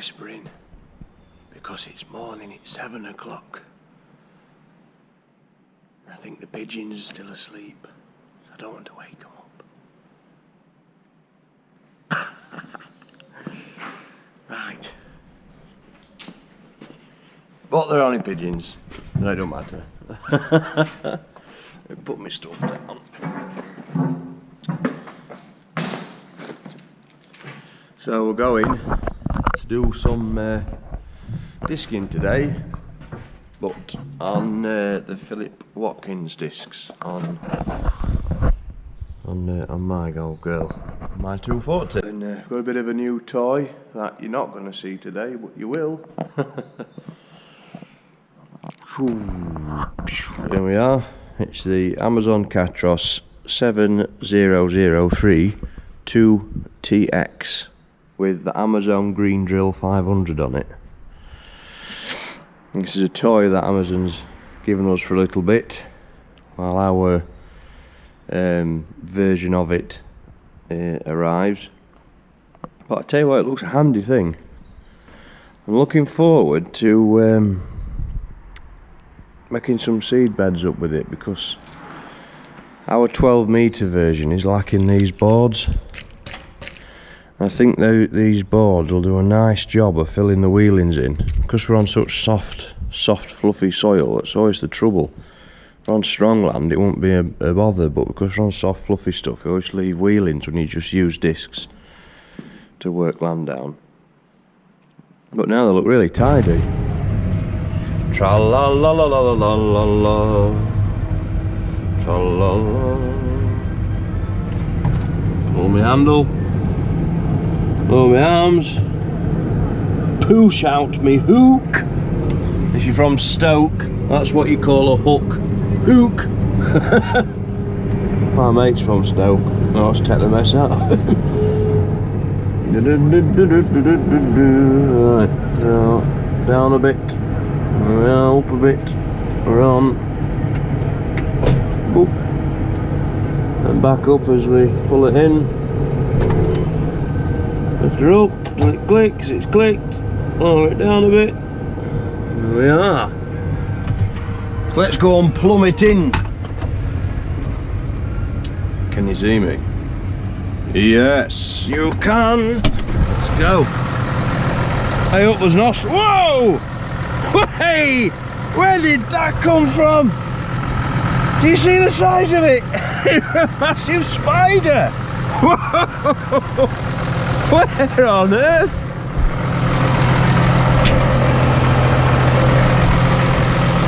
whispering because it's morning, it's 7 o'clock. I think the pigeons are still asleep, so I don't want to wake them up. Right. But they're only pigeons, they don't matter. Put my stuff down. So we're going to do some discing today, but on the Phillip Watkins discs on my old girl, my 240. And I've got a bit of a new toy that you're not going to see today, but you will. Here we are. It's the Amazon Catros 7003 2TX with the Amazon Green Drill 500 on it. This is a toy that Amazon's given us for a little bit while our version of it arrives. But I tell you what, it looks a handy thing. I'm looking forward to making some seed beds up with it, because our 12-metre version is lacking these boards. I think these boards will do a nice job of filling the wheelings in, because we're on such soft fluffy soil. That's always the trouble. If we're on strong land it won't be a bother, but because we're on soft fluffy stuff you always leave wheelings when you just use discs to work land down. But now they look really tidy. Tra la la la la la la la, tra la la. Pull my handle, pull my arms, push out me hook. If you're from Stoke, that's what you call a hook. Hook. My mate's from Stoke. Oh, let's take the mess out of him. Right, down a bit. Up a bit, we're on, boop, and back up as we pull it in. Lift her up till it clicks, it's clicked, lower it down a bit, there we are. So let's go and plumb it in. Can you see me? Yes, you can. Let's go. Hey, up there's not. Whoa! Hey! Where did that come from? Do you see the size of it? It's a massive spider! Whoa! Where on earth?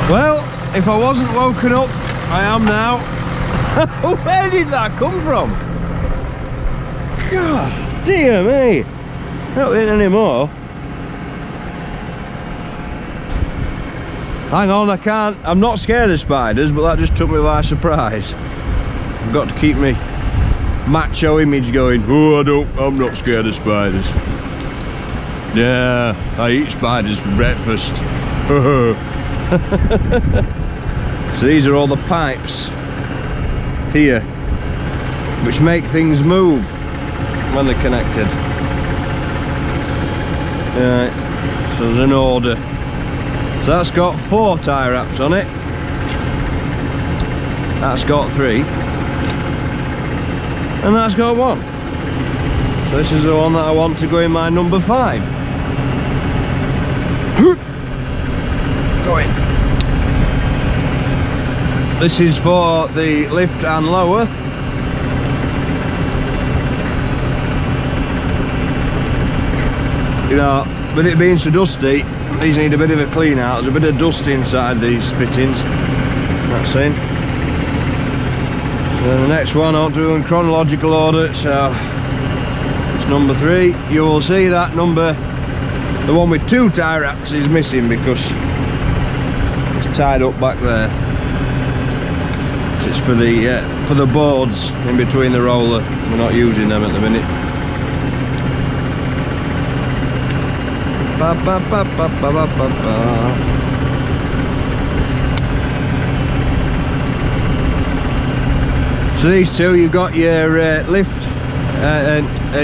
Well, if I wasn't woken up, I am now. Where did that come from? God, dear me! Not in anymore. Hang on, I can't. I'm not scared of spiders, but that just took me by surprise. I've got to keep me macho image going. Oh, I'm not scared of spiders. Yeah, I eat spiders for breakfast. So these are all the pipes here, which make things move when they're connected. Right, so there's an order. So that's got 4 tie wraps on it. That's got 3. And that's got 1. So this is the one that I want to go in my number 5. Go in. This is for the lift and lower. You know, with it being so dusty, these need a bit of a clean out. There's a bit of dust inside these fittings. That's in. So the next one I'll do in chronological order, so it's number 3. You will see that number, the one with 2 tie wraps, is missing because it's tied up back there. So it's for the boards in between the roller. We're not using them at the minute. Ba, ba, ba, ba, ba, ba, ba, ba. So these two, you've got your lift,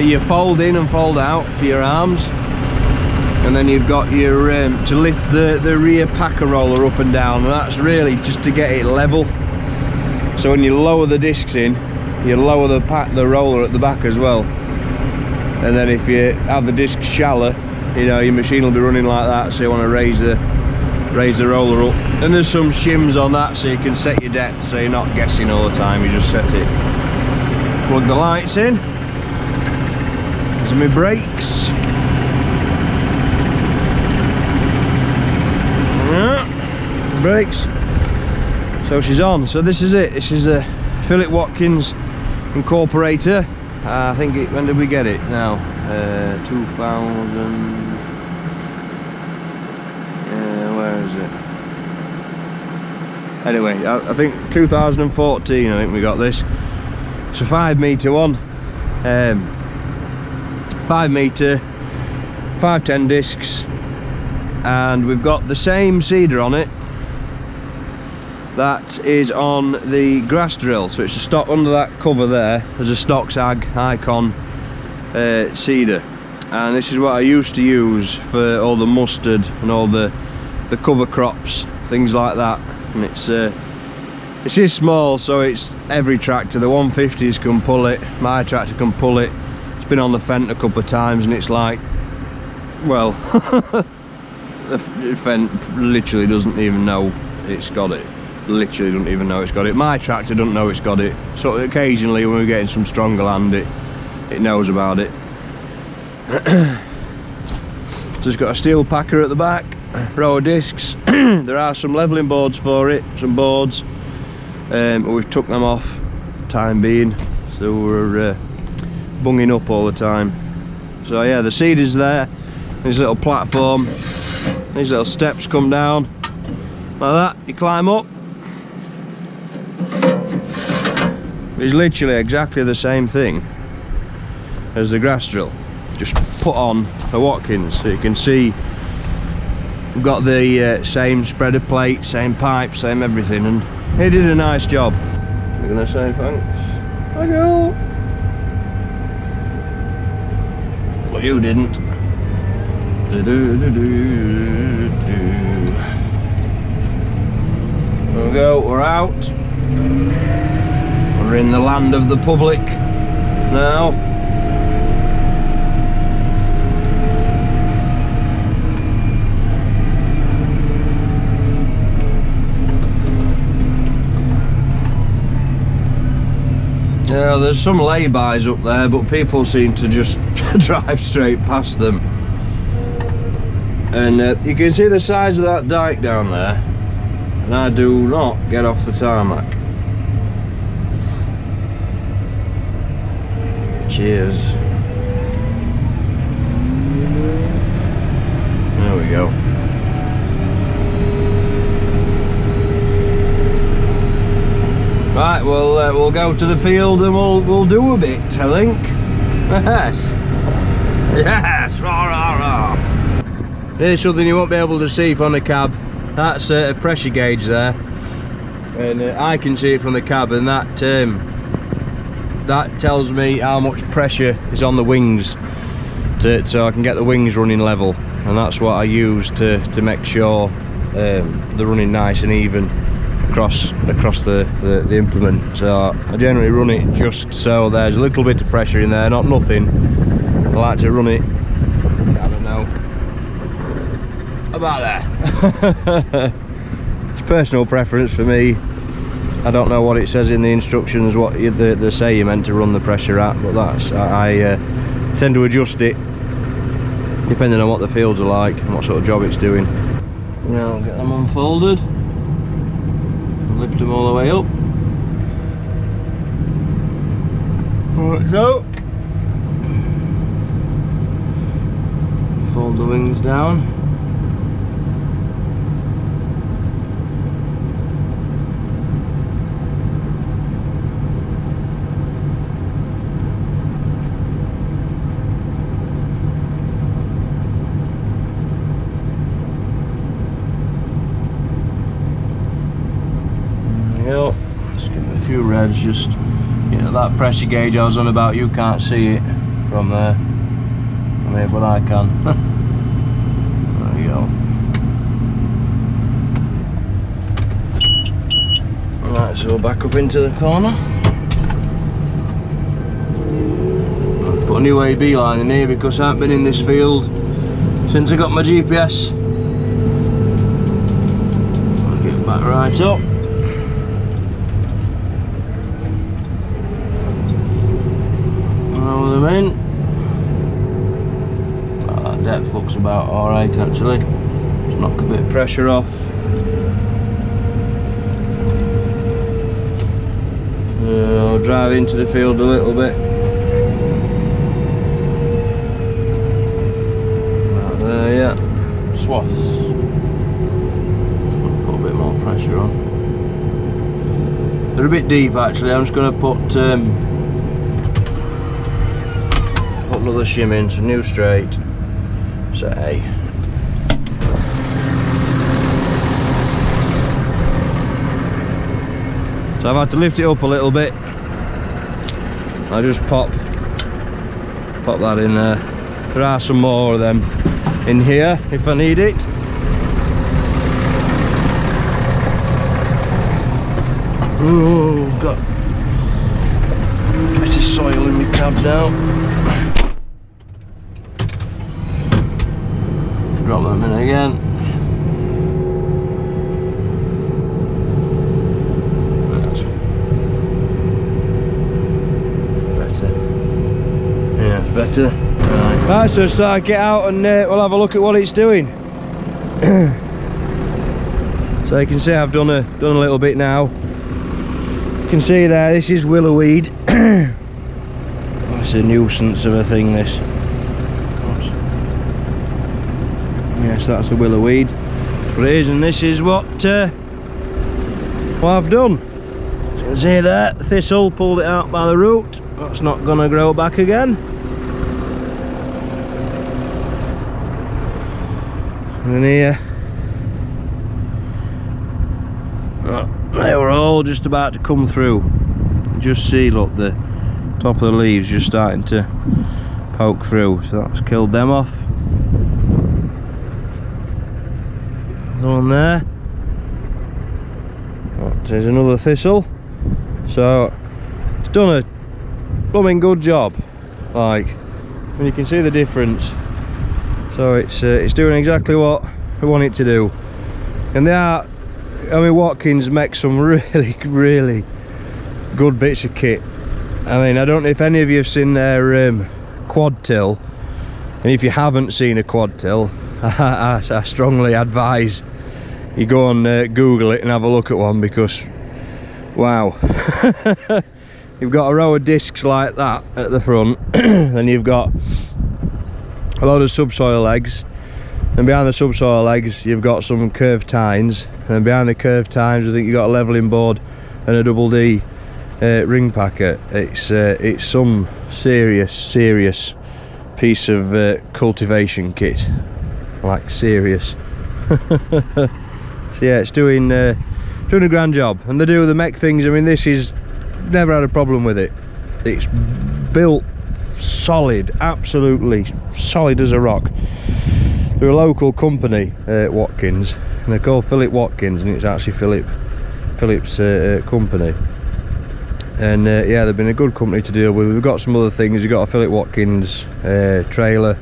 your fold in and fold out for your arms, and and then you've got your to lift the rear packer roller up and down, and that's really just to get it level. So when you lower the discs in, you lower the roller at the back as well, and then if you have the discs shallow, you know, your machine will be running like that. So you want to raise the roller up, and there's some shims on that so you can set your depth, so you're not guessing all the time, you just set it. Plug the lights in. There's my brakes. Brakes. So she's on. So this is it. This is a Phillip Watkins incorporator. I think when did we get it now? 2000. Where is it? Anyway, I think 2014. I think we got this. It's a 5 meter one. 5 meter, 510 discs, and we've got the same seeder on it that is on the grass drill. So it's a stock, under that cover there, there's a stock Ag Icon seeder, and this is what I used to use for all the mustard and all the cover crops, things like that. And it's is small, so it's every tractor. The 150s can pull it, my tractor can pull it. It's been on the Fent a couple of times, and it's like, well, the Fent literally doesn't even know it's got it. Literally doesn't even know it's got it. My tractor doesn't know it's got it. So occasionally when we're getting some stronger land, it knows about it. So it's got a steel packer at the back, row of discs. There are some levelling boards for it, some boards. But we've took them off for the time being, so we're bunging up all the time. So yeah, the seed is there. This little platform, these little steps come down like that. You climb up. It's literally exactly the same thing as the grass drill, just put on a Watkins. So you can see we've got the same spreader plate, same pipe, same everything, and he did a nice job. We're gonna say thanks. Thank you. Well, you didn't. There we go, we're out. We're in the land of the public now. Yeah, there's some lay-bys up there, but people seem to just drive straight past them. And you can see the size of that dike down there, and I do not get off the tarmac. Cheers. There we go. Right, we'll go to the field and we'll do a bit, I think. Yes. Yes. Rah, rah, rah. Here's something you won't be able to see from the cab. That's a pressure gauge there, and I can see it from the cab, and that tells me how much pressure is on the wings, so I can get the wings running level, and that's what I use to make sure they're running nice and even across the implement. So I generally run it just so there's a little bit of pressure in there, not nothing. I like to run it, I don't know, about there. It's personal preference for me. I don't know what it says in the instructions, what they say you're meant to run the pressure at, but that's I tend to adjust it depending on what the fields are like and what sort of job it's doing. Now I'll get them unfolded, lift them all the way up. Like so. Fold the wings down. Let's give it a few revs, just that pressure gauge I was on about. You can't see it from there, from here, but I can. go. Right, so back up into the corner. I've put a new AB line in here because I haven't been in this field since I got my GPS. I'll get back right up. Lower them in. Well, that depth looks about alright actually. Just knock a bit of pressure off. I'll drive into the field a little bit. Right there, yeah. Swaths. Just going to put a bit more pressure on. They're a bit deep actually. I'm just going to put another shim in, so new straight. Set A. So I've had to lift it up a little bit. I just pop that in there. There are some more of them in here if I need it. Oh, got a bit of soil in my cab now. Drop them in again. Better. Right, so start get out and we'll have a look at what it's doing. So you can see I've done a little bit now. You can see there, this is willow weed. It's a nuisance of a thing, this. Yes, that's the willow weed. That's what it is, and this is what I've done. As you can see there, the thistle pulled it out by the root. That's not going to grow back again. And here, they were all just about to come through. You just see, look, the top of the leaves just starting to poke through, so that's killed them off. Another one there. There's another thistle. So it's done a blooming good job. Like, and you can see the difference. So it's doing exactly what we want it to do. And they are, I mean, Watkins makes some really good bits of kit. I mean, I don't know if any of you have seen their quad till, and if you haven't seen a quad till, I strongly advise you go on Google it and have a look at one, because wow. You've got a row of discs like that at the front, then you've got a load of subsoil legs, and behind the subsoil legs you've got some curved tines, and behind the curved tines I think you've got a levelling board and a double D ring packer. It's some serious piece of cultivation kit, like serious. So yeah, it's doing a grand job, and they make things. I mean, this is, never had a problem with it. It's built solid, absolutely solid as a rock. They're a local company, Watkins, and they're called Phillip Watkins, and it's actually Philip's company. And yeah, they've been a good company to deal with. We've got some other things. We've got a Phillip Watkins trailer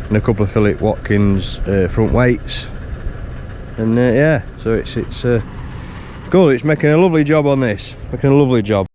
and a couple of Phillip Watkins front weights, and yeah, so it's good. It's making a lovely job on this, making a lovely job.